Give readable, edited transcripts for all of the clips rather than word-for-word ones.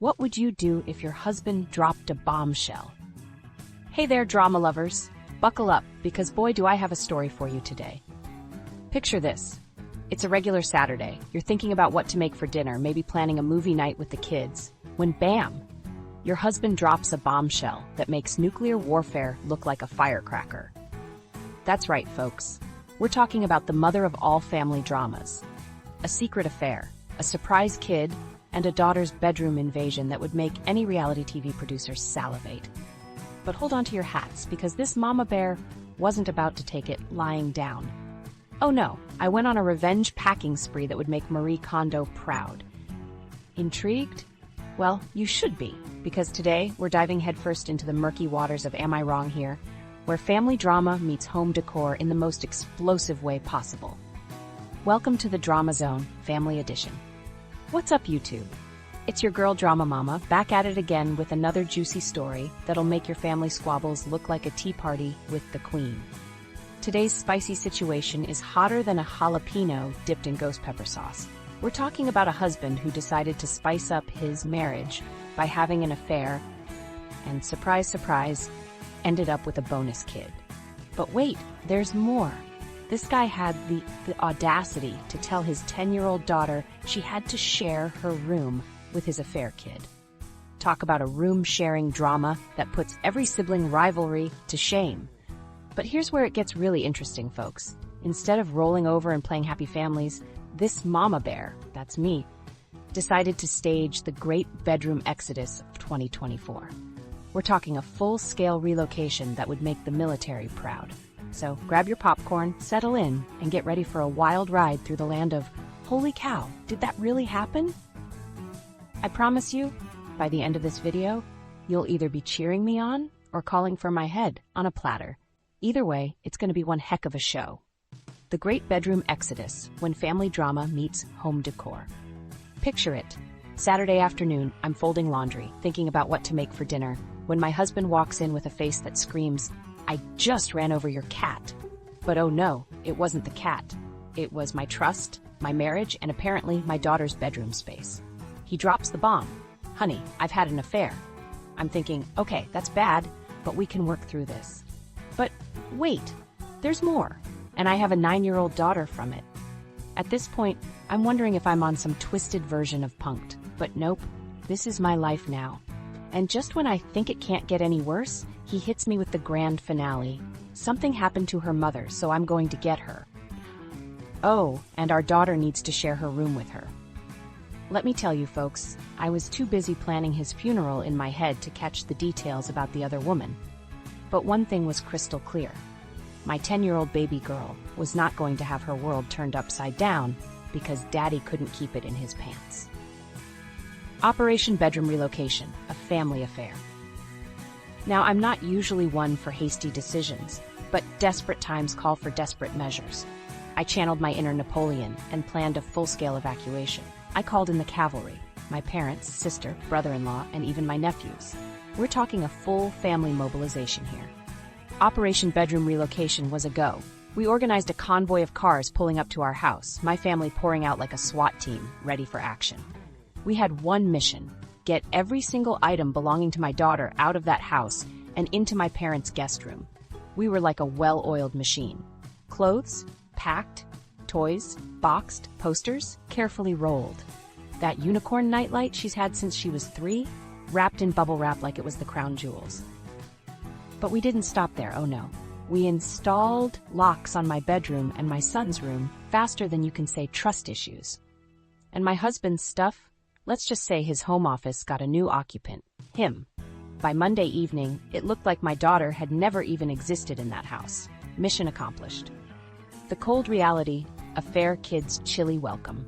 What would you do if your husband dropped a bombshell? Hey there, drama lovers. Buckle up, because boy do I have a story for you today. Picture this. It's a regular Saturday. You're thinking about what to make for dinner, maybe planning a movie night with the kids, when bam! Your husband drops a bombshell that makes nuclear warfare look like a firecracker. That's right, folks. We're talking about the mother of all family dramas. A secret affair, a surprise kid, and a daughter's bedroom invasion that would make any reality TV producer salivate. But hold on to your hats, because this mama bear wasn't about to take it lying down. Oh no, I went on a revenge packing spree that would make Marie Kondo proud. Intrigued? Well, you should be, because today we're diving headfirst into the murky waters of Am I Wrong here, where family drama meets home decor in the most explosive way possible. Welcome to the Drama Zone, Family Edition. What's up, YouTube? It's your girl Drama Mama, back at it again with another juicy story that'll make your family squabbles look like a tea party with the queen. Today's spicy situation is hotter than a jalapeno dipped in ghost pepper sauce. We're talking about a husband who decided to spice up his marriage by having an affair, and surprise, surprise, ended up with a bonus kid. But wait, there's more. This guy had the audacity to tell his 10-year-old daughter she had to share her room with his affair kid. Talk about a room-sharing drama that puts every sibling rivalry to shame. But here's where it gets really interesting, folks. Instead of rolling over and playing happy families, this mama bear, that's me, decided to stage the great bedroom exodus of 2024. We're talking a full-scale relocation that would make the military proud. So grab your popcorn, settle in, and get ready for a wild ride through the land of, holy cow, did that really happen? I promise you, by the end of this video, you'll either be cheering me on or calling for my head on a platter. Either way, it's going to be one heck of a show. The Great Bedroom Exodus, when family drama meets home decor. Picture it. Saturday afternoon, I'm folding laundry, thinking about what to make for dinner, when my husband walks in with a face that screams, "I just ran over your cat." But oh no, it wasn't the cat. It was my trust, my marriage, and apparently my daughter's bedroom space. He drops the bomb. "Honey, I've had an affair." I'm thinking, okay, that's bad, but we can work through this. But wait, there's more, and I have a 9-year-old daughter from it. At this point, I'm wondering if I'm on some twisted version of Punk'd, but nope, this is my life now. And just when I think it can't get any worse, he hits me with the grand finale. Something happened to her mother, so I'm going to get her. Oh, and our daughter needs to share her room with her. Let me tell you, folks, I was too busy planning his funeral in my head to catch the details about the other woman. But one thing was crystal clear. My 10-year-old baby girl was not going to have her world turned upside down because Daddy couldn't keep it in his pants. Operation Bedroom Relocation, a family affair. Now, I'm not usually one for hasty decisions, but desperate times call for desperate measures. I channeled my inner Napoleon and planned a full-scale evacuation. I called in the cavalry, my parents, sister, brother-in-law, and even my nephews. We're talking a full family mobilization here. Operation Bedroom Relocation was a go. We organized a convoy of cars pulling up to our house, my family pouring out like a SWAT team, ready for action. We had one mission: get every single item belonging to my daughter out of that house and into my parents' guest room. We were like a well-oiled machine. Clothes, packed. Toys, boxed. Posters, carefully rolled. That unicorn nightlight she's had since she was 3, wrapped in bubble wrap like it was the crown jewels. But we didn't stop there, oh no. We installed locks on my bedroom and my son's room faster than you can say trust issues. And my husband's stuff, let's just say his home office got a new occupant, him. By Monday evening, it looked like my daughter had never even existed in that house. Mission accomplished. The cold reality, affair kid's chilly welcome.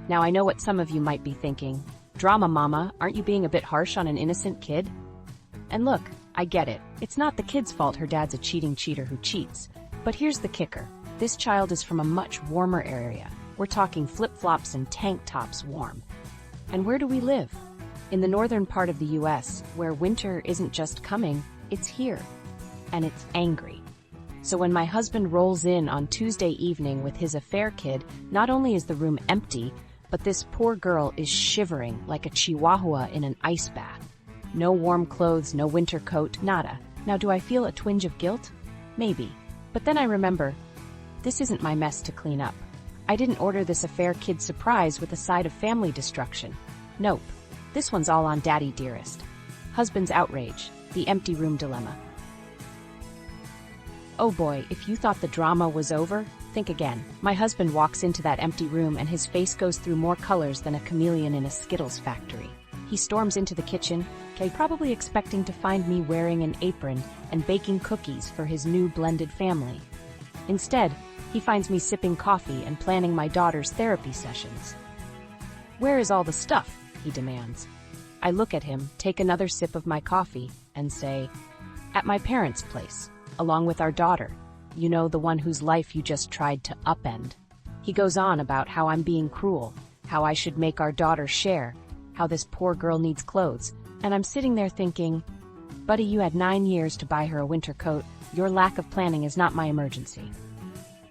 Now I know what some of you might be thinking. Drama Mama, aren't you being a bit harsh on an innocent kid? And look, I get it. It's not the kid's fault her dad's a cheating cheater who cheats. But here's the kicker. This child is from a much warmer area. We're talking flip-flops and tank tops warm. And where do we live? In the northern part of the US, where winter isn't just coming, it's here. And it's angry. So when my husband rolls in on Tuesday evening with his affair kid, not only is the room empty, But this poor girl is shivering like a chihuahua in an ice bath. No warm clothes, no winter coat, nada. Now do I feel a twinge of guilt? Maybe. But then I remember, this isn't my mess to clean up. I didn't order this affair kid surprise with a side of family destruction. Nope. This one's all on Daddy Dearest. Husband's outrage. The empty room dilemma. Oh boy, if you thought the drama was over, think again. My husband walks into that empty room and his face goes through more colors than a chameleon in a Skittles factory. He storms into the kitchen, probably expecting to find me wearing an apron and baking cookies for his new blended family. Instead, he finds me sipping coffee and planning my daughter's therapy sessions. "Where is all the stuff?" he demands. I look at him, take another sip of my coffee, and say, "At my parents' place, along with our daughter. You know, the one whose life you just tried to upend." He goes on about how I'm being cruel, how I should make our daughter share, how this poor girl needs clothes, and I'm sitting there thinking, buddy, you had 9 years to buy her a winter coat. Your lack of planning is not my emergency.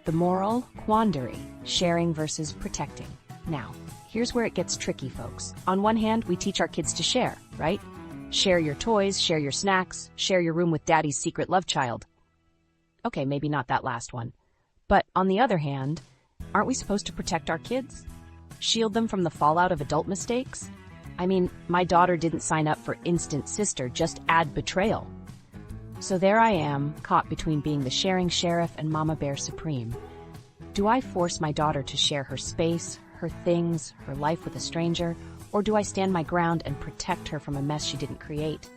The moral? Quandary. Sharing versus protecting. Now, here's where it gets tricky, folks. On one hand, we teach our kids to share, right? Share your toys, share your snacks, share your room with daddy's secret love child. Okay, maybe not that last one. But on the other hand, aren't we supposed to protect our kids? Shield them from the fallout of adult mistakes? I mean, my daughter didn't sign up for instant sister, just add betrayal. So there I am, caught between being the sharing sheriff and Mama Bear Supreme. Do I force my daughter to share her space, her things, her life with a stranger, or do I stand my ground and protect her from a mess she didn't create?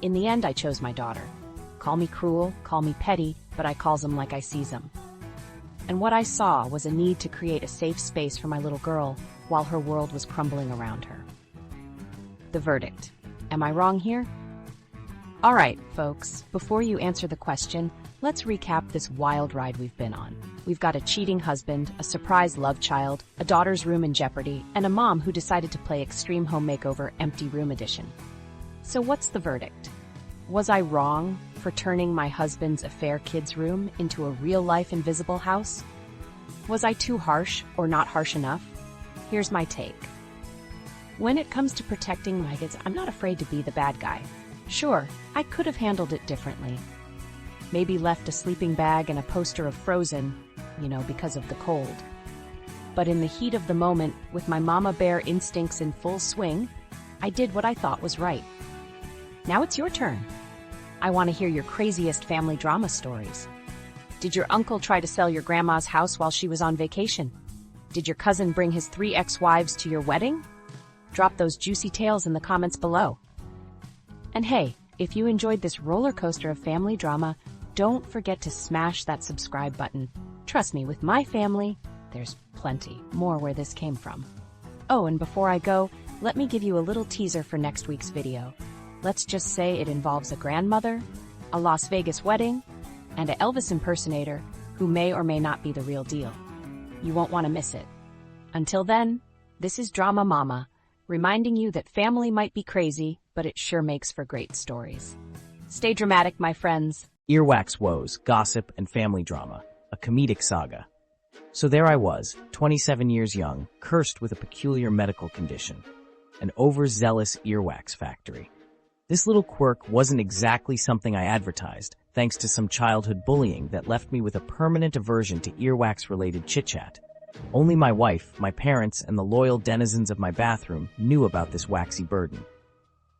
In the end, I chose my daughter. Call me cruel, call me petty, but I calls them like I sees them. And what I saw was a need to create a safe space for my little girl while her world was crumbling around her. The verdict. Am I wrong here? All right, folks, before you answer the question, let's recap this wild ride we've been on. We've got a cheating husband, a surprise love child, a daughter's room in jeopardy, and a mom who decided to play Extreme Home Makeover Empty Room Edition. So what's the verdict? Was I wrong for turning my husband's affair kid's room into a real-life invisible house? Was I too harsh or not harsh enough? Here's my take. When it comes to protecting my kids, I'm not afraid to be the bad guy. Sure, I could have handled it differently. Maybe left a sleeping bag and a poster of Frozen, because of the cold. But in the heat of the moment, with my mama bear instincts in full swing, I did what I thought was right. Now it's your turn. I want to hear your craziest family drama stories. Did your uncle try to sell your grandma's house while she was on vacation? Did your cousin bring his 3 ex-wives to your wedding? Drop those juicy tales in the comments below. And hey, if you enjoyed this roller coaster of family drama, don't forget to smash that subscribe button. Trust me, with my family, there's plenty more where this came from. Oh, and before I go, let me give you a little teaser for next week's video. Let's just say it involves a grandmother, a Las Vegas wedding, and an Elvis impersonator who may or may not be the real deal. You won't want to miss it. Until then, this is Drama Mama, reminding you that family might be crazy, but it sure makes for great stories. Stay dramatic, my friends. Earwax woes, gossip, and family drama. A comedic saga. So there I was, 27 years young, cursed with a peculiar medical condition. An overzealous earwax factory. This little quirk wasn't exactly something I advertised, thanks to some childhood bullying that left me with a permanent aversion to earwax-related chit-chat. Only my wife, my parents, and the loyal denizens of my bathroom knew about this waxy burden.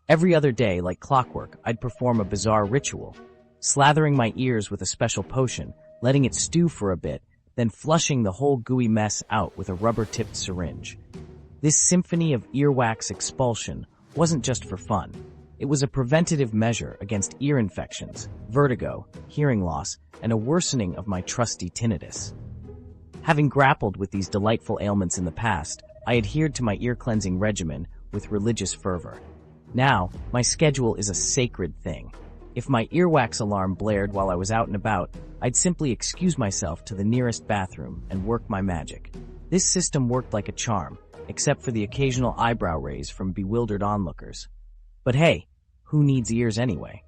Every other day, like clockwork, I'd perform a bizarre ritual, slathering my ears with a special potion, letting it stew for a bit, then flushing the whole gooey mess out with a rubber-tipped syringe. This symphony of earwax expulsion wasn't just for fun. It was a preventative measure against ear infections, vertigo, hearing loss, and a worsening of my trusty tinnitus. Having grappled with these delightful ailments in the past, I adhered to my ear-cleansing regimen with religious fervor. Now, my schedule is a sacred thing. If my earwax alarm blared while I was out and about, I'd simply excuse myself to the nearest bathroom and work my magic. This system worked like a charm, except for the occasional eyebrow raise from bewildered onlookers. But hey, who needs ears anyway?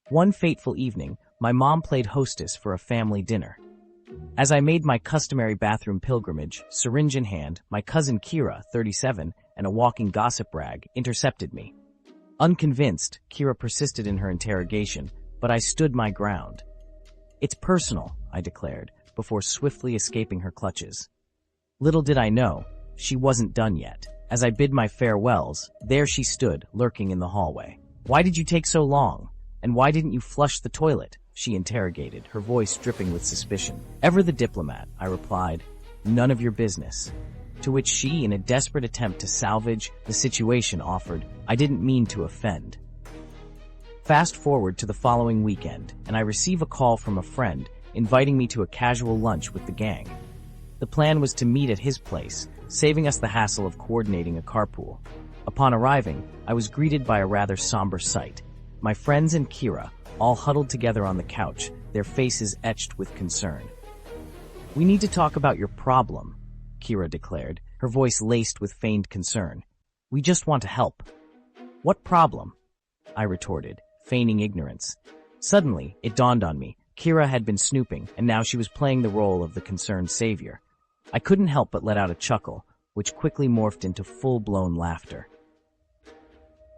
One fateful evening, my mom played hostess for a family dinner. As I made my customary bathroom pilgrimage, syringe in hand, my cousin Kira, 37, and a walking gossip rag intercepted me. Unconvinced, Kira persisted in her interrogation, but I stood my ground. "It's personal," I declared, before swiftly escaping her clutches. Little did I know, she wasn't done yet. As I bid my farewells, there she stood, lurking in the hallway. "Why did you take so long? And why didn't you flush the toilet?" she interrogated, her voice dripping with suspicion. "Ever the diplomat," I replied. "None of your business." To which she, in a desperate attempt to salvage the situation, offered, "I didn't mean to offend." Fast forward to the following weekend, and I receive a call from a friend inviting me to a casual lunch with the gang. The plan was to meet at his place, saving us the hassle of coordinating a carpool. Upon arriving, I was greeted by a rather somber sight. My friends and Kira, all huddled together on the couch, their faces etched with concern. "We need to talk about your problem," Kira declared, her voice laced with feigned concern. "We just want to help." "What problem?" I retorted, feigning ignorance. Suddenly, it dawned on me. Kira had been snooping, and now she was playing the role of the concerned savior. I couldn't help but let out a chuckle, which quickly morphed into full-blown laughter.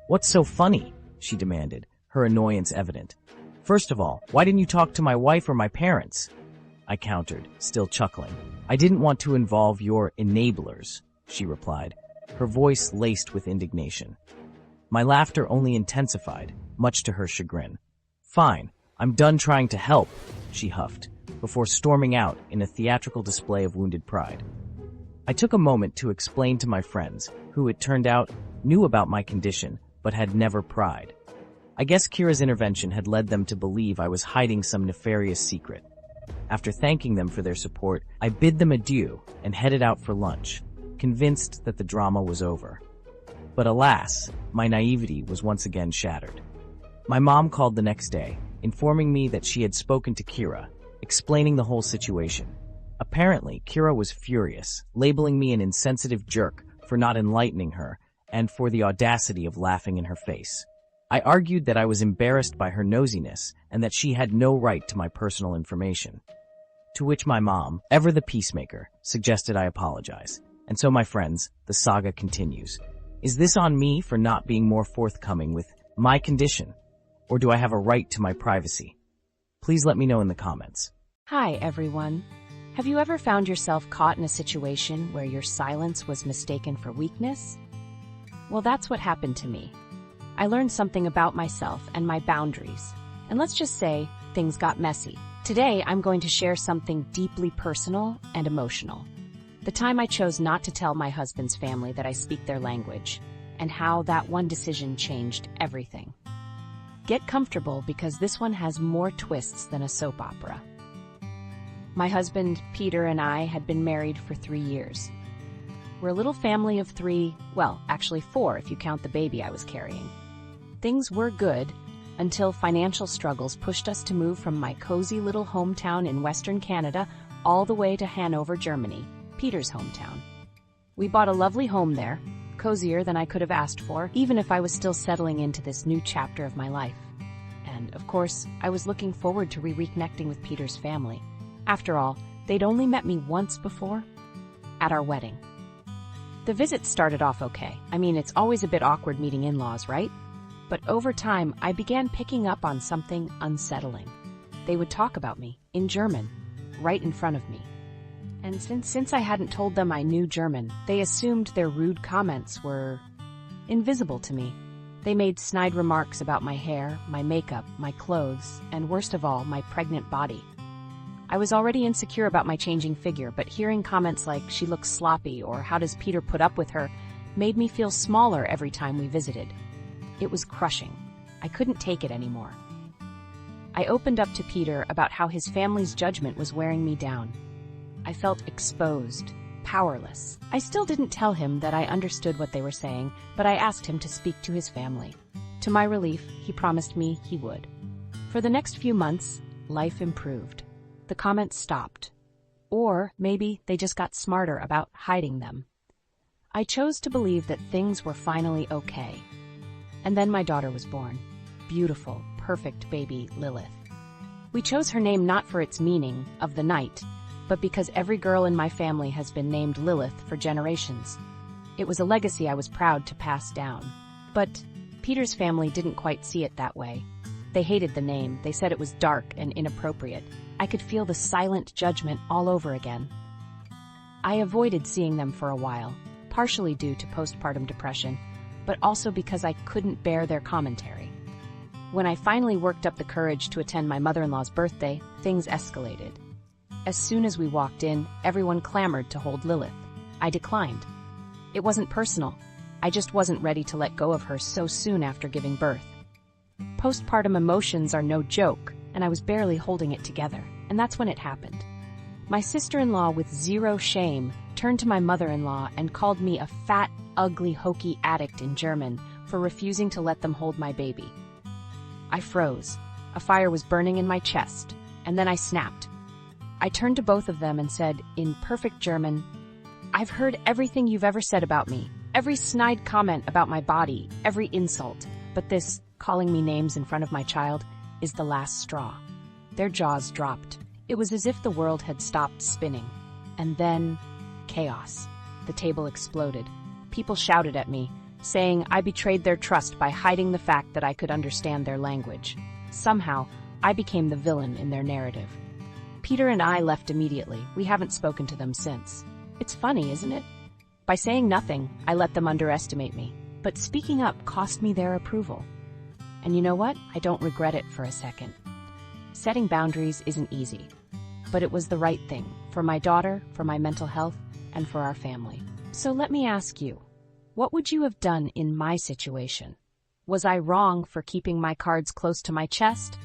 "What's so funny?" she demanded, her annoyance evident. "First of all, why didn't you talk to my wife or my parents?" I countered, still chuckling. "I didn't want to involve your enablers," she replied, her voice laced with indignation. My laughter only intensified, much to her chagrin. "Fine, I'm done trying to help," she huffed, before storming out in a theatrical display of wounded pride. I took a moment to explain to my friends, who, it turned out, knew about my condition, but had never pried. I guess Kira's intervention had led them to believe I was hiding some nefarious secret. After thanking them for their support, I bid them adieu and headed out for lunch, convinced that the drama was over. But alas, my naivety was once again shattered. My mom called the next day, informing me that she had spoken to Kira, explaining the whole situation. Apparently, Kira was furious, labeling me an insensitive jerk for not enlightening her and for the audacity of laughing in her face. I argued that I was embarrassed by her nosiness and that she had no right to my personal information. To which my mom, ever the peacemaker, suggested I apologize. And so, my friends, the saga continues. Is this on me for not being more forthcoming with my condition? Or do I have a right to my privacy? Please let me know in the comments. Hi, everyone. Have you ever found yourself caught in a situation where your silence was mistaken for weakness? Well, that's what happened to me. I learned something about myself and my boundaries. And let's just say, things got messy. Today, I'm going to share something deeply personal and emotional. The time I chose not to tell my husband's family that I speak their language, and how that one decision changed everything. Get comfortable because this one has more twists than a soap opera. My husband, Peter, and I had been married for 3 years. We're a little family of 3, well, actually 4 if you count the baby I was carrying. Things were good until financial struggles pushed us to move from my cozy little hometown in Western Canada all the way to Hanover, Germany, Peter's hometown. We bought a lovely home there, cozier than I could have asked for, even if I was still settling into this new chapter of my life. And, of course, I was looking forward to reconnecting with Peter's family. After all, they'd only met me once before, at our wedding. The visit started off okay. I mean, it's always a bit awkward meeting in-laws, right? But over time, I began picking up on something unsettling. They would talk about me, in German, right in front of me. And since I hadn't told them I knew German, they assumed their rude comments were invisible to me. They made snide remarks about my hair, my makeup, my clothes, and worst of all, my pregnant body. I was already insecure about my changing figure, but hearing comments like, "She looks sloppy," or "How does Peter put up with her," made me feel smaller every time we visited. It was crushing. I couldn't take it anymore. I opened up to Peter about how his family's judgment was wearing me down. I felt exposed, powerless. I still didn't tell him that I understood what they were saying, but I asked him to speak to his family. To my relief, he promised me he would. For the next few months, life improved. The comments stopped. Or maybe they just got smarter about hiding them. I chose to believe that things were finally okay. And then my daughter was born. Beautiful, perfect baby Lilith. We chose her name not for its meaning, of the night, but because every girl in my family has been named Lilith for generations. It was a legacy I was proud to pass down. But Peter's family didn't quite see it that way. They hated the name. They said it was dark and inappropriate. I could feel the silent judgment all over again. I avoided seeing them for a while, partially due to postpartum depression, but also because I couldn't bear their commentary. When I finally worked up the courage to attend my mother-in-law's birthday, things escalated. As soon as we walked in, everyone clamored to hold Lilith. I declined. It wasn't personal. I just wasn't ready to let go of her so soon after giving birth. Postpartum emotions are no joke, and I was barely holding it together, and that's when it happened. My sister-in-law, with zero shame, turned to my mother-in-law and called me a fat, ugly, hokey addict in German for refusing to let them hold my baby. I froze. A fire was burning in my chest, and then I snapped. I turned to both of them and said, in perfect German, "I've heard everything you've ever said about me, every snide comment about my body, every insult, but this, calling me names in front of my child, is the last straw." Their jaws dropped. It was as if the world had stopped spinning. And then, chaos. The table exploded. People shouted at me, saying I betrayed their trust by hiding the fact that I could understand their language. Somehow, I became the villain in their narrative. Peter and I left immediately. We haven't spoken to them since. It's funny, isn't it? By saying nothing, I let them underestimate me. But speaking up cost me their approval. And you know what? I don't regret it for a second. Setting boundaries isn't easy, but it was the right thing for my daughter, for my mental health, and for our family. So let me ask you, what would you have done in my situation? Was I wrong for keeping my cards close to my chest?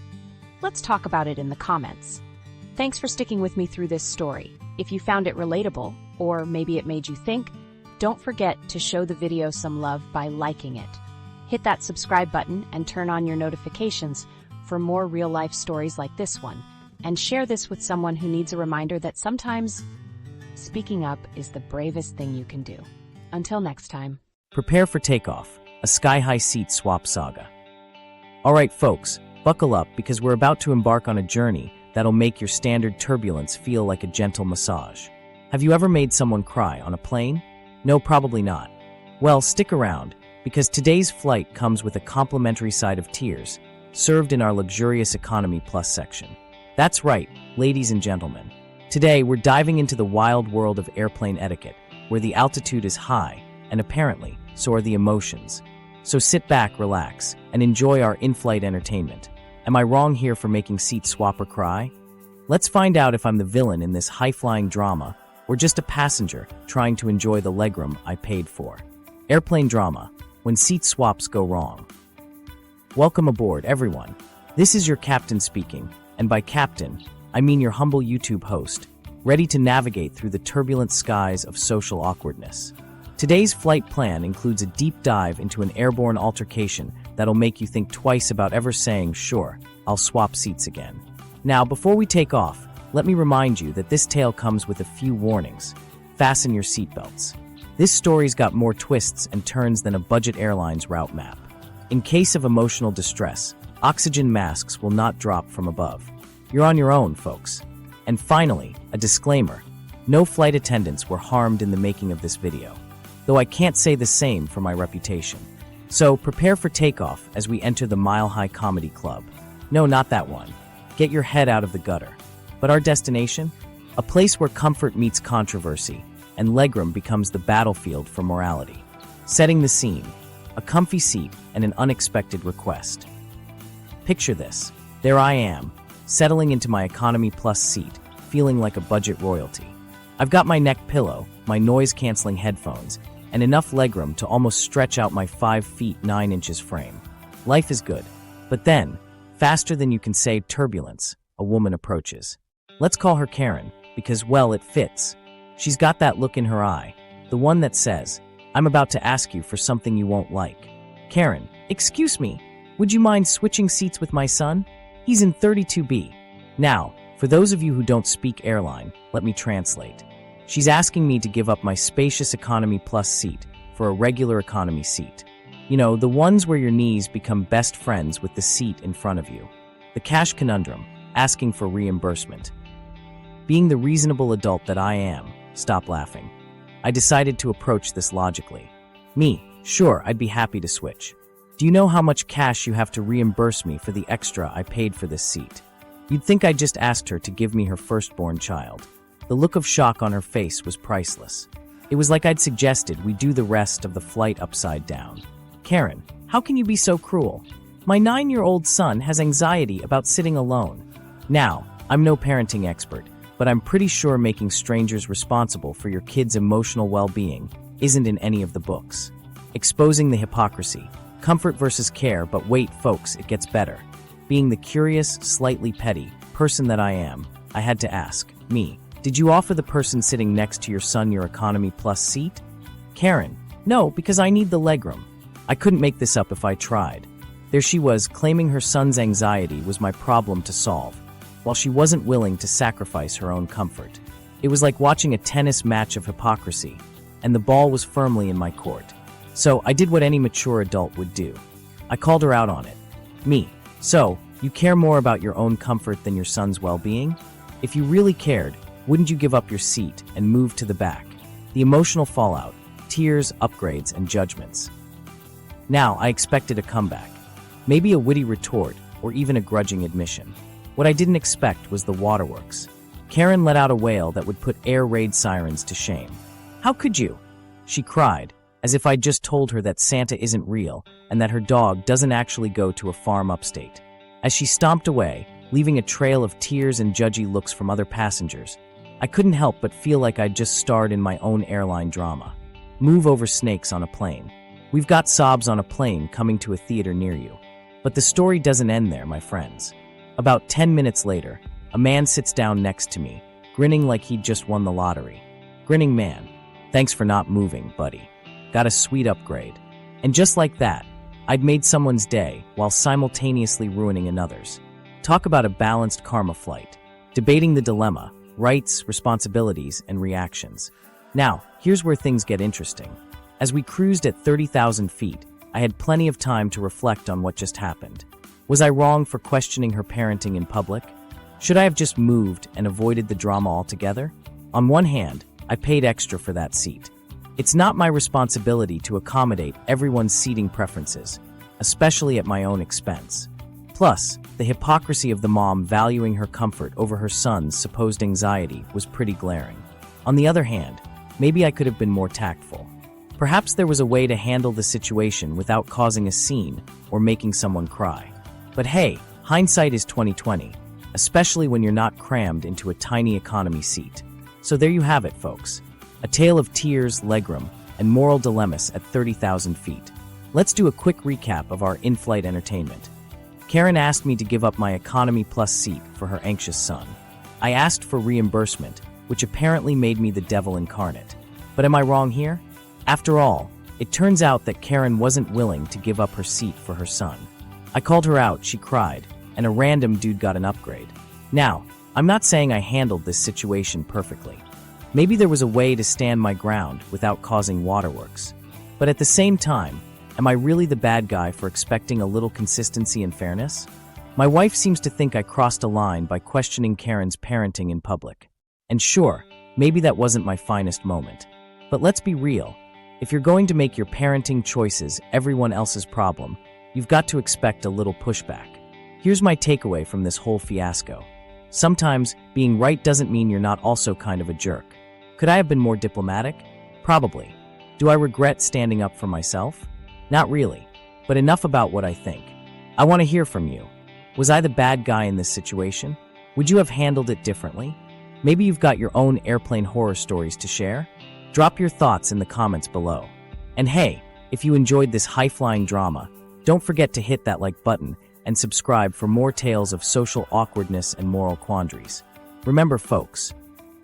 Let's talk about it in the comments. Thanks for sticking with me through this story. If you found it relatable, or maybe it made you think, don't forget to show the video some love by liking it. Hit that subscribe button and turn on your notifications for more real-life stories like this one. And share this with someone who needs a reminder that sometimes speaking up is the bravest thing you can do. Until next time. Prepare for takeoff, a sky-high seat swap saga. Alright folks, buckle up because we're about to embark on a journey that'll make your standard turbulence feel like a gentle massage. Have you ever made someone cry on a plane? No, probably not. Well, stick around, because today's flight comes with a complimentary side of tears, served in our luxurious Economy Plus section. That's right, ladies and gentlemen. Today, we're diving into the wild world of airplane etiquette, where the altitude is high, and apparently, so are the emotions. So sit back, relax, and enjoy our in-flight entertainment. Am I wrong here for making seat swapper cry? Let's find out if I'm the villain in this high-flying drama, or just a passenger trying to enjoy the legroom I paid for. Airplane drama, when seat swaps go wrong. Welcome aboard, everyone. This is your captain speaking, and by captain, I mean your humble YouTube host, ready to navigate through the turbulent skies of social awkwardness. Today's flight plan includes a deep dive into an airborne altercation that'll make you think twice about ever saying, "Sure, I'll swap seats again." Now, before we take off, let me remind you that this tale comes with a few warnings. Fasten your seatbelts. This story's got more twists and turns than a budget airline's route map. In case of emotional distress, oxygen masks will not drop from above. You're on your own, folks. And finally, a disclaimer. No flight attendants were harmed in the making of this video, though I can't say the same for my reputation. So prepare for takeoff as we enter the Mile High Comedy Club. No, not that one. Get your head out of the gutter. But our destination? A place where comfort meets controversy, and legroom becomes the battlefield for morality. Setting the scene, a comfy seat and an unexpected request. Picture this. There I am, settling into my Economy Plus seat, feeling like a budget royalty. I've got my neck pillow, my noise-canceling headphones, and enough legroom to almost stretch out my 5 feet 9 inches frame. Life is good. But then, faster than you can say turbulence, a woman approaches. Let's call her Karen, because, well, it fits. She's got that look in her eye, the one that says, "I'm about to ask you for something you won't like." Karen, excuse me, would you mind switching seats with my son? He's in 32B. Now, for those of you who don't speak airline, let me translate. She's asking me to give up my spacious Economy Plus seat for a regular economy seat. You know, the ones where your knees become best friends with the seat in front of you. The cash conundrum, asking for reimbursement. being the reasonable adult that I am, stop laughing. I decided to approach this logically. Me, sure, I'd be happy to switch. Do you know how much cash you have to reimburse me for the extra I paid for this seat? You'd think I just asked her to give me her firstborn child. The look of shock on her face was priceless. It was like I'd suggested we do the rest of the flight upside down. Karen, how can you be so cruel? My 9-year-old son has anxiety about sitting alone. Now, I'm no parenting expert, but I'm pretty sure making strangers responsible for your kid's emotional well-being isn't in any of the books. Exposing the hypocrisy. Comfort versus care, but wait, folks, it gets better. Being the curious, slightly petty person that I am, I had to ask, me, did you offer the person sitting next to your son your economy plus seat? Karen, no, because I need the legroom. I couldn't make this up if I tried. There she was, claiming her son's anxiety was my problem to solve, while she wasn't willing to sacrifice her own comfort. It was like watching a tennis match of hypocrisy, and the ball was firmly in my court. So I did what any mature adult would do. I called her out on it. Me, so, you care more about your own comfort than your son's well-being? If you really cared, wouldn't you give up your seat and move to the back? The emotional fallout, tears, upgrades, and judgments. Now, I expected a comeback. Maybe a witty retort, or even a grudging admission. What I didn't expect was the waterworks. Karen let out a wail that would put air raid sirens to shame. How could you? She cried, as if I'd just told her that Santa isn't real and that her dog doesn't actually go to a farm upstate. As she stomped away, leaving a trail of tears and judgy looks from other passengers, I couldn't help but feel like I'd just starred in my own airline drama. Move over snakes on a plane. We've got sobs on a plane coming to a theater near you. But the story doesn't end there, my friends. About 10 minutes later, a man sits down next to me, grinning like he'd just won the lottery. Grinning man, thanks for not moving, buddy. Got a sweet upgrade. And just like that, I'd made someone's day while simultaneously ruining another's. Talk about a balanced karma flight. Debating the dilemma, rights, responsibilities, and reactions. Now, here's where things get interesting. As we cruised at 30,000 feet, I had plenty of time to reflect on what just happened. Was I wrong for questioning her parenting in public? Should I have just moved and avoided the drama altogether? On one hand, I paid extra for that seat. It's not my responsibility to accommodate everyone's seating preferences, especially at my own expense. Plus, the hypocrisy of the mom valuing her comfort over her son's supposed anxiety was pretty glaring. On the other hand, maybe I could have been more tactful. Perhaps there was a way to handle the situation without causing a scene or making someone cry. But hey, hindsight is 20/20, especially when you're not crammed into a tiny economy seat. So there you have it, folks. A tale of tears, legroom, and moral dilemmas at 30,000 feet. Let's do a quick recap of our in-flight entertainment. Karen asked me to give up my economy plus seat for her anxious son. I asked for reimbursement, which apparently made me the devil incarnate. But am I wrong here? After all, it turns out that Karen wasn't willing to give up her seat for her son. I called her out, she cried, and a random dude got an upgrade. Now, I'm not saying I handled this situation perfectly. Maybe there was a way to stand my ground without causing waterworks. But at the same time, am I really the bad guy for expecting a little consistency and fairness? My wife seems to think I crossed a line by questioning Karen's parenting in public. And sure, maybe that wasn't my finest moment. But let's be real. If you're going to make your parenting choices everyone else's problem, you've got to expect a little pushback. Here's my takeaway from this whole fiasco. Sometimes, being right doesn't mean you're not also kind of a jerk. Could I have been more diplomatic? Probably. Do I regret standing up for myself? Not really. But enough about what I think. I want to hear from you. Was I the bad guy in this situation? Would you have handled it differently? Maybe you've got your own airplane horror stories to share? Drop your thoughts in the comments below. And hey, if you enjoyed this high-flying drama, don't forget to hit that like button and subscribe for more tales of social awkwardness and moral quandaries. Remember, folks,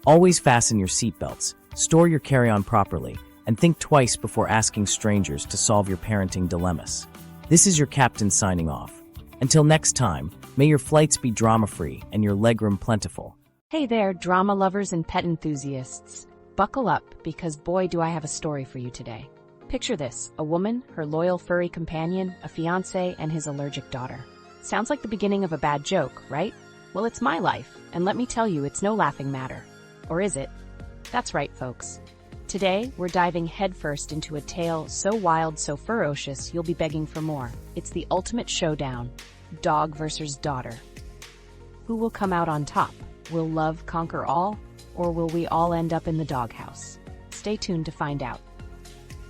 always fasten your seatbelts, store your carry-on properly, and think twice before asking strangers to solve your parenting dilemmas. This is your captain signing off. Until next time, may your flights be drama-free and your legroom plentiful. Hey there, drama lovers and pet enthusiasts. Buckle up, because boy do I have a story for you today. Picture this, a woman, her loyal furry companion, a fiancé, and his allergic daughter. Sounds like the beginning of a bad joke, right? Well, it's my life, and let me tell you, it's no laughing matter. Or is it? That's right, folks. Today, we're diving headfirst into a tale so wild, so ferocious, you'll be begging for more. It's the ultimate showdown, dog versus daughter. Who will come out on top? Will love conquer all, or will we all end up in the doghouse? Stay tuned to find out.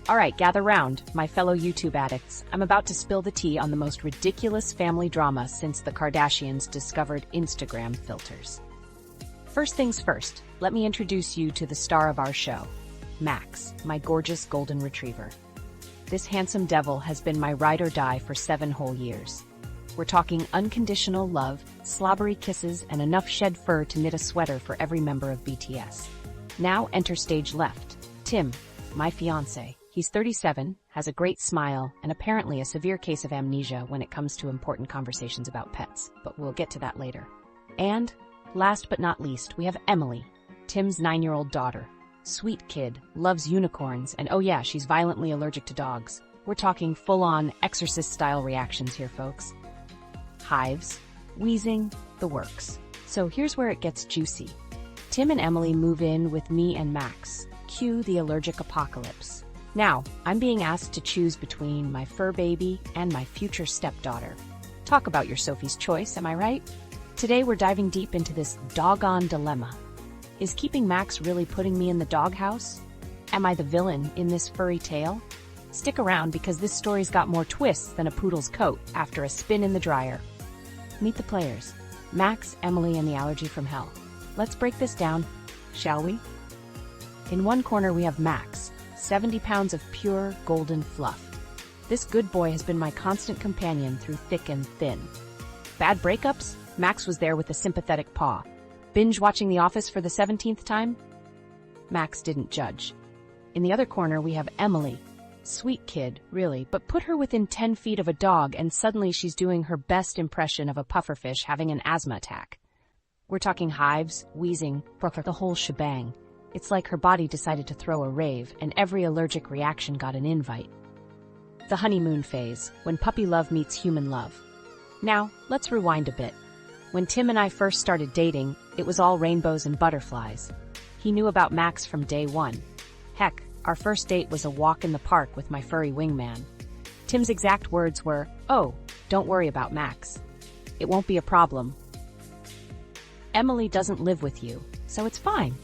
All right, gather round, my fellow YouTube addicts. I'm about to spill the tea on the most ridiculous family drama since the Kardashians discovered Instagram filters. First things first, let me introduce you to the star of our show, Max, my gorgeous golden retriever. This handsome devil has been my ride or die for 7 whole years. We're talking unconditional love, slobbery kisses, and enough shed fur to knit a sweater for every member of BTS. Now enter stage left, Tim, my fiancé. He's 37, has a great smile, and apparently a severe case of amnesia when it comes to important conversations about pets, but we'll get to that later. And, last but not least, we have Emily, Tim's 9-year-old daughter. Sweet kid, loves unicorns, and oh yeah, she's violently allergic to dogs. We're talking full-on Exorcist-style reactions here, folks. Hives, wheezing, the works. So here's where it gets juicy. Tim and Emily move in with me and Max. Cue the Allergic Apocalypse. Now, I'm being asked to choose between my fur baby and my future stepdaughter. Talk about your Sophie's choice, am I right? Today we're diving deep into this doggone dilemma. Is keeping Max really putting me in the doghouse? Am I the villain in this furry tale? Stick around because this story's got more twists than a poodle's coat after a spin in the dryer. Meet the players, Max, Emily, and the allergy from hell. Let's break this down, shall we? In one corner we have Max, 70 pounds of pure golden fluff. This good boy has been my constant companion through thick and thin. Bad breakups? Max was there with a sympathetic paw. Binge watching The Office for the 17th time? Max didn't judge. In the other corner we have Emily. Sweet kid, really, but put her within 10 feet of a dog and suddenly she's doing her best impression of a pufferfish having an asthma attack. We're talking hives, wheezing, the whole shebang. It's like her body decided to throw a rave, and every allergic reaction got an invite. The honeymoon phase, when puppy love meets human love. Now, let's rewind a bit. When Tim and I first started dating, it was all rainbows and butterflies. He knew about Max from day one. Heck, our first date was a walk in the park with my furry wingman. Tim's exact words were, "Oh, don't worry about Max. It won't be a problem. Emily doesn't live with you, so it's fine."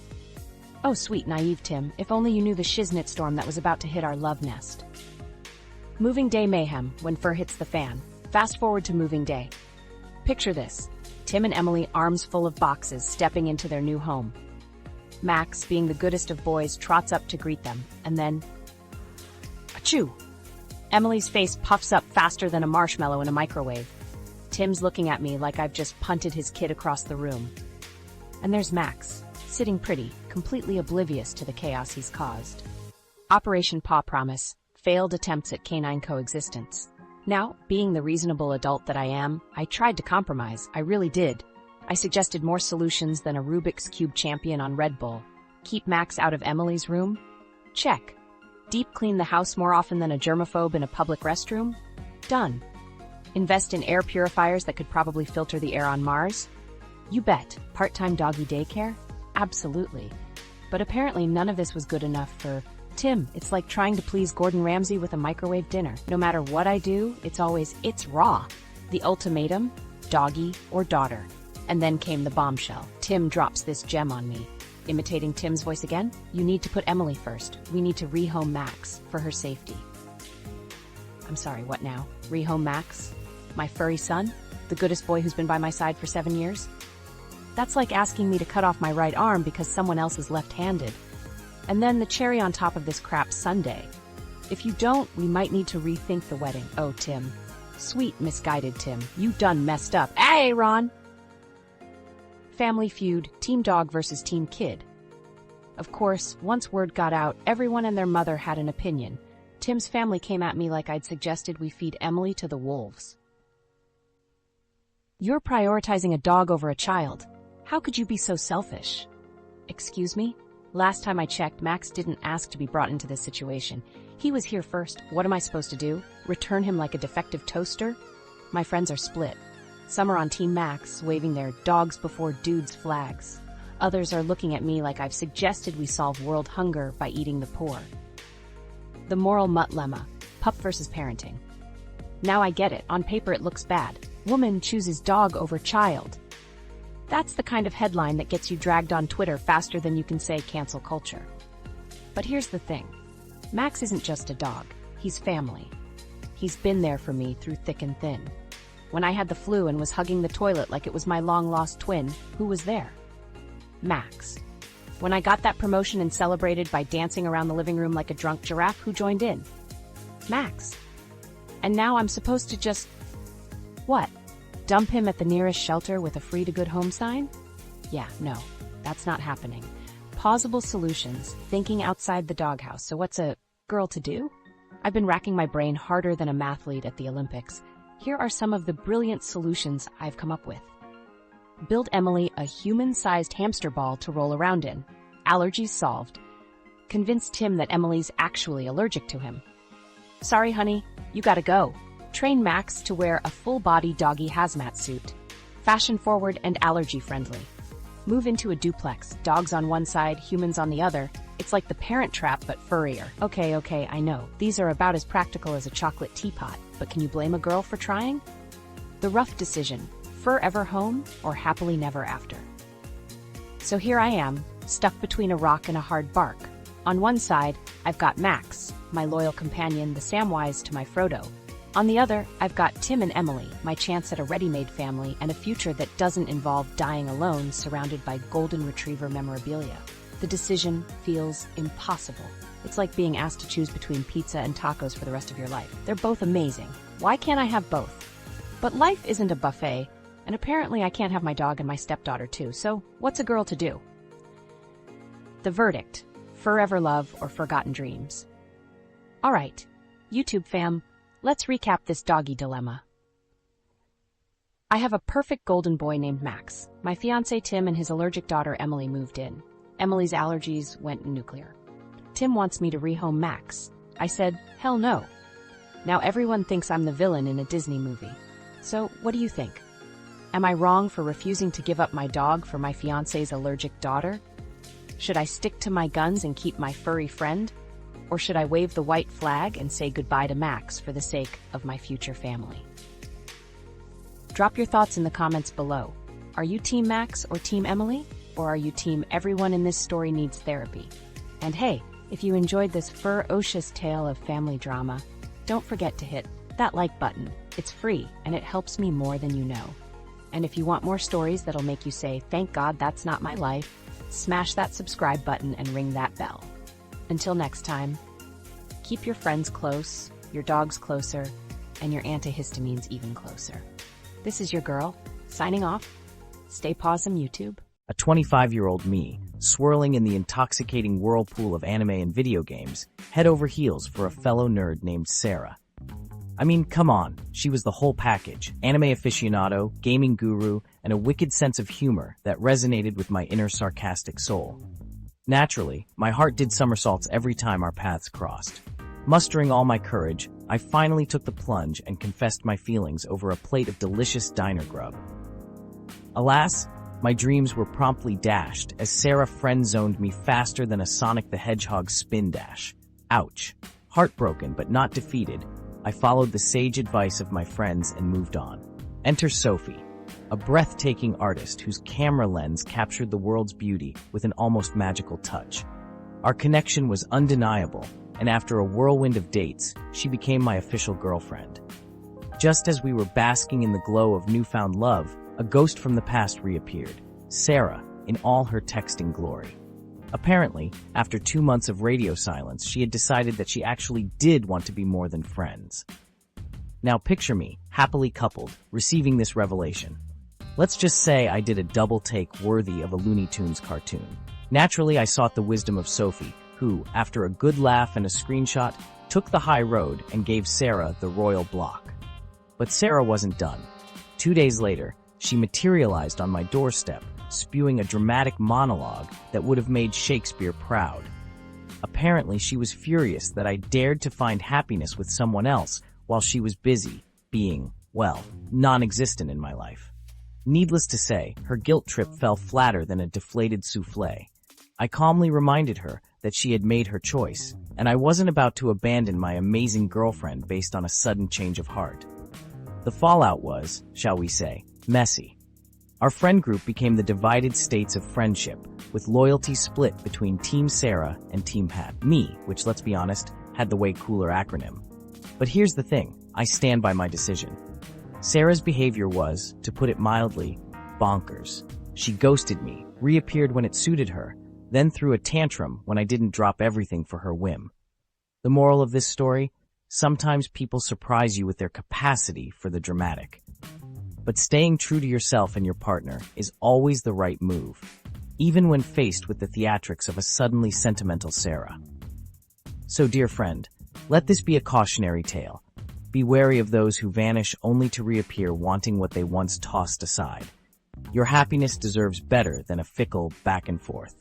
Oh, sweet, naive Tim, if only you knew the shiznit storm that was about to hit our love nest. Moving day mayhem, when fur hits the fan. Fast forward to moving day. Picture this, Tim and Emily arms full of boxes stepping into their new home. Max, being the goodest of boys, trots up to greet them, and then... achoo! Emily's face puffs up faster than a marshmallow in a microwave. Tim's looking at me like I've just punted his kid across the room. And there's Max, sitting pretty, completely oblivious to the chaos he's caused. Operation Paw Promise, failed attempts at canine coexistence. Now, being the reasonable adult that I am, I tried to compromise, I really did. I suggested more solutions than a Rubik's Cube champion on Red Bull. Keep Max out of Emily's room? Check. Deep clean the house more often than a germaphobe in a public restroom? Done. Invest in air purifiers that could probably filter the air on Mars? You bet. Part-time doggy daycare? Absolutely. But apparently none of this was good enough for Tim. It's like trying to please Gordon Ramsay with a microwave dinner. No matter what I do, it's raw. The ultimatum, doggy or daughter. And then came the bombshell. Tim drops this gem on me. Imitating Tim's voice again? You need to put Emily first. We need to rehome Max for her safety. I'm sorry, what now? Rehome Max? My furry son? The goodest boy who's been by my side for 7 years? That's like asking me to cut off my right arm because someone else is left-handed. And then the cherry on top of this crap Sunday. If you don't, we might need to rethink the wedding. Oh, Tim. Sweet, misguided Tim. You done messed up. Hey, Ron! Family feud, Team Dog versus Team Kid. Of course, once word got out, everyone and their mother had an opinion. Tim's family came at me like I'd suggested we feed Emily to the wolves. You're prioritizing a dog over a child. How could you be so selfish? Excuse me? Last time I checked, Max didn't ask to be brought into this situation. He was here first. What am I supposed to do? Return him like a defective toaster? My friends are split. Some are on Team Max, waving their dogs before dudes flags. Others are looking at me like I've suggested we solve world hunger by eating the poor. The moral mutt lemma, pup versus parenting. Now I get it, on paper it looks bad. Woman chooses dog over child. That's the kind of headline that gets you dragged on Twitter faster than you can say cancel culture. But here's the thing. Max isn't just a dog, he's family. He's been there for me through thick and thin. When I had the flu and was hugging the toilet like it was my long-lost twin, who was there? Max. When I got that promotion and celebrated by dancing around the living room like a drunk giraffe, who joined in? Max. And now I'm supposed to just... what? Dump him at the nearest shelter with a free-to-good-home sign? Yeah, no, that's not happening. Plausible solutions, thinking outside the doghouse. So what's a girl to do? I've been racking my brain harder than a mathlete at the Olympics. Here are some of the brilliant solutions I've come up with. Build Emily a human-sized hamster ball to roll around in. Allergies solved. Convince Tim that Emily's actually allergic to him. Sorry, honey, you gotta go. Train Max to wear a full-body doggy hazmat suit. Fashion-forward and allergy-friendly. Move into a duplex, dogs on one side, humans on the other. It's like the Parent Trap, but furrier. Okay, I know. These are about as practical as a chocolate teapot, but can you blame a girl for trying? The rough decision, forever home or happily never after. So here I am, stuck between a rock and a hard bark. On one side, I've got Max, my loyal companion, the Samwise to my Frodo. On the other, I've got Tim and Emily, my chance at a ready-made family and a future that doesn't involve dying alone surrounded by golden retriever memorabilia. The decision feels impossible. It's like being asked to choose between pizza and tacos for the rest of your life. They're both amazing. Why can't I have both? But life isn't a buffet, and apparently I can't have my dog and my stepdaughter too, so what's a girl to do? The verdict, forever love or forgotten dreams. All right, YouTube fam, let's recap this doggy dilemma. I have a perfect golden boy named Max. My fiancé Tim and his allergic daughter Emily moved in. Emily's allergies went nuclear. Tim wants me to rehome Max. I said, hell no. Now everyone thinks I'm the villain in a Disney movie. So what do you think? Am I wrong for refusing to give up my dog for my fiancé's allergic daughter? Should I stick to my guns and keep my furry friend? Or should I wave the white flag and say goodbye to Max for the sake of my future family? Drop your thoughts in the comments below. Are you Team Max or Team Emily? Or are you Team everyone in this story needs therapy? And hey, if you enjoyed this ferocious tale of family drama, don't forget to hit that like button. It's free and it helps me more than you know. And if you want more stories that'll make you say, thank God that's not my life, smash that subscribe button and ring that bell. Until next time, keep your friends close, your dogs closer, and your antihistamines even closer. This is your girl, signing off. Stay pawsome, YouTube. A 25-year-old me, swirling in the intoxicating whirlpool of anime and video games, head over heels for a fellow nerd named Sarah. I mean, come on, she was the whole package. Anime aficionado, gaming guru, and a wicked sense of humor that resonated with my inner sarcastic soul. Naturally, my heart did somersaults every time our paths crossed. Mustering all my courage, I finally took the plunge and confessed my feelings over a plate of delicious diner grub. Alas, my dreams were promptly dashed as Sarah friend-zoned me faster than a Sonic the Hedgehog spin dash. Ouch. Heartbroken but not defeated, I followed the sage advice of my friends and moved on. Enter Sophie, a breathtaking artist whose camera lens captured the world's beauty with an almost magical touch. Our connection was undeniable, and after a whirlwind of dates, she became my official girlfriend. Just as we were basking in the glow of newfound love, a ghost from the past reappeared, Sarah, in all her texting glory. Apparently, after 2 months of radio silence, she had decided that she actually did want to be more than friends. Now picture me, happily coupled, receiving this revelation. Let's just say I did a double take worthy of a Looney Tunes cartoon. Naturally, I sought the wisdom of Sophie, who, after a good laugh and a screenshot, took the high road and gave Sarah the royal block. But Sarah wasn't done. 2 days later, she materialized on my doorstep, spewing a dramatic monologue that would have made Shakespeare proud. Apparently, she was furious that I dared to find happiness with someone else while she was busy being well, non-existent in my life. Needless to say, her guilt trip fell flatter than a deflated souffle. I calmly reminded her that she had made her choice, and I wasn't about to abandon my amazing girlfriend based on a sudden change of heart. The fallout was, shall we say, messy. Our friend group became the divided states of friendship, with loyalty split between Team Sarah and Team Pat. Me, which, let's be honest, had the way cooler acronym. But here's the thing, I stand by my decision. Sarah's behavior was, to put it mildly, bonkers. She ghosted me, reappeared when it suited her, then threw a tantrum when I didn't drop everything for her whim. The moral of this story? Sometimes people surprise you with their capacity for the dramatic. But staying true to yourself and your partner is always the right move, even when faced with the theatrics of a suddenly sentimental Sarah. So, dear friend, let this be a cautionary tale. Be wary of those who vanish only to reappear wanting what they once tossed aside. Your happiness deserves better than a fickle back and forth.